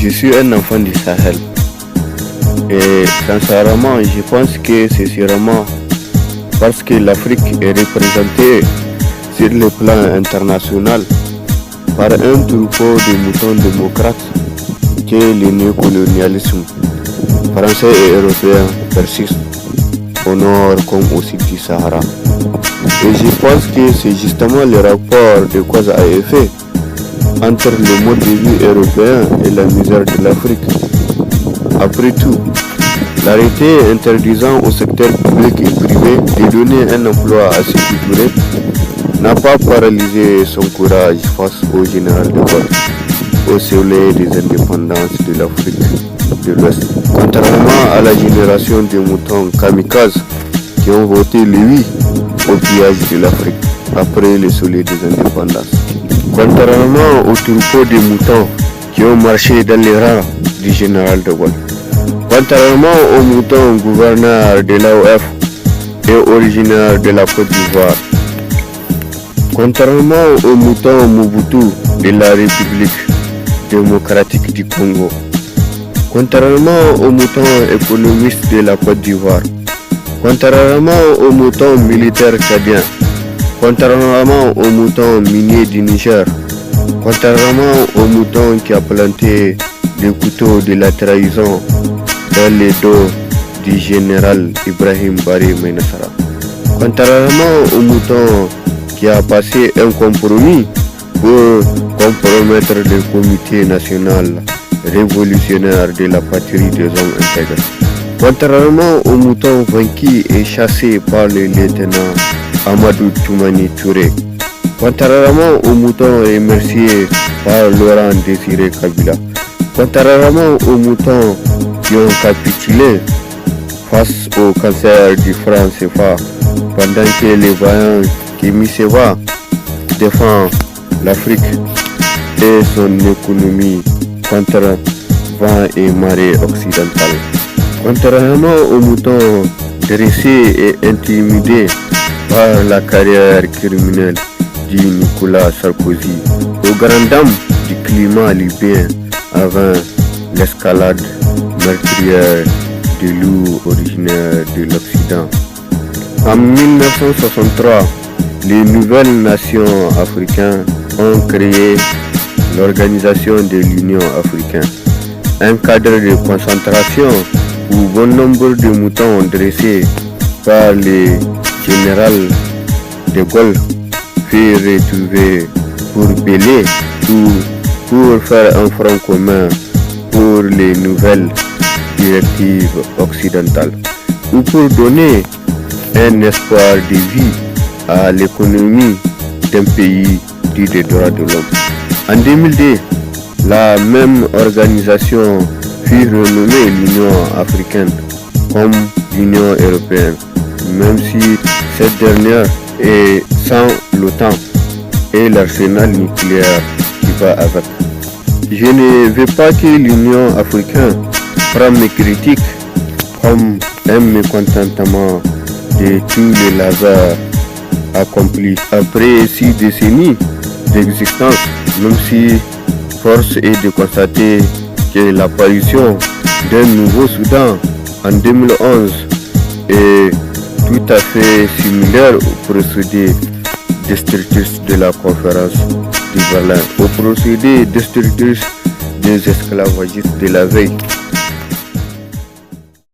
Je suis un enfant du Sahel et sincèrement, je pense que c'est sûrement parce que l'Afrique est représentée sur le plan international par un troupeau de moutons démocrates que le néocolonialisme français et européen persiste au nord comme au sud du Sahara. Et je pense que c'est justement le rapport de cause à effet entre le mode de vie européen et la misère de l'Afrique. Après tout, l'arrêté interdisant au secteur public et privé de donner un emploi à ses culturels n'a pas paralysé son courage face au général de Gaulle, au soleil des indépendances de l'Afrique de l'Ouest. Contrairement à la génération de moutons kamikazes qui ont voté le oui au pillage de l'Afrique après le soleil des indépendances. Contrairement aux troupeaux de moutons qui ont marché dans les rangs du général de Gaulle. Contrairement aux moutons gouverneurs de l'AOF et originaires de la Côte d'Ivoire. Contrairement aux moutons Mobutu de la République démocratique du Congo. Contrairement aux moutons économistes de la Côte d'Ivoire. Contrairement aux moutons militaires tchadiens. Contrairement aux moutons miniers du Niger. Contrairement aux moutons qui a planté le couteau de la trahison dans les dos du général Ibrahim Barry Menassara. Contrairement aux moutons qui a passé un compromis pour compromettre le comité national révolutionnaire de la patrie des hommes intègres. Contrairement aux moutons vaincus et chassés par le lieutenant Amadou Toumani Touré. Contrairement aux moutons remerciés par Laurent Désiré Kabila. Contrairement aux moutons qui ont capitulé face au cancer du franc CFA pendant que les voyants Kémy Séba défend l'Afrique et son économie contre vent et marée occidentale. Contrairement aux moutons dressés et intimidés par la carrière criminelle du Nicolas Sarkozy, aux grandes dames du climat libyen avant l'escalade meurtrière de loups originaires de l'Occident. En 1963, les nouvelles nations africaines ont créé l'Organisation de l'Union africaine, un cadre de concentration où bon nombre de moutons dressés par le général de Gaulle furent retrouvés pour bêler ou pour faire un front commun pour les nouvelles directives occidentales ou pour donner un espoir de vie à l'économie d'un pays dit des droits de l'homme. En 2002, la même organisation fut renommée l'Union africaine comme l'Union européenne, même si cette dernière est sans l'OTAN et l'arsenal nucléaire qui va avec. Je ne veux pas que l'Union africaine prenne mes critiques comme un mécontentement de tous les laveurs accomplis après 6 décennies d'existence, même si force est de constater que l'apparition d'un nouveau Soudan en 2011 est tout à fait similaire au procédé destructrice de la conférence de Berlin, au procédé destructrice des esclavagistes de la veille.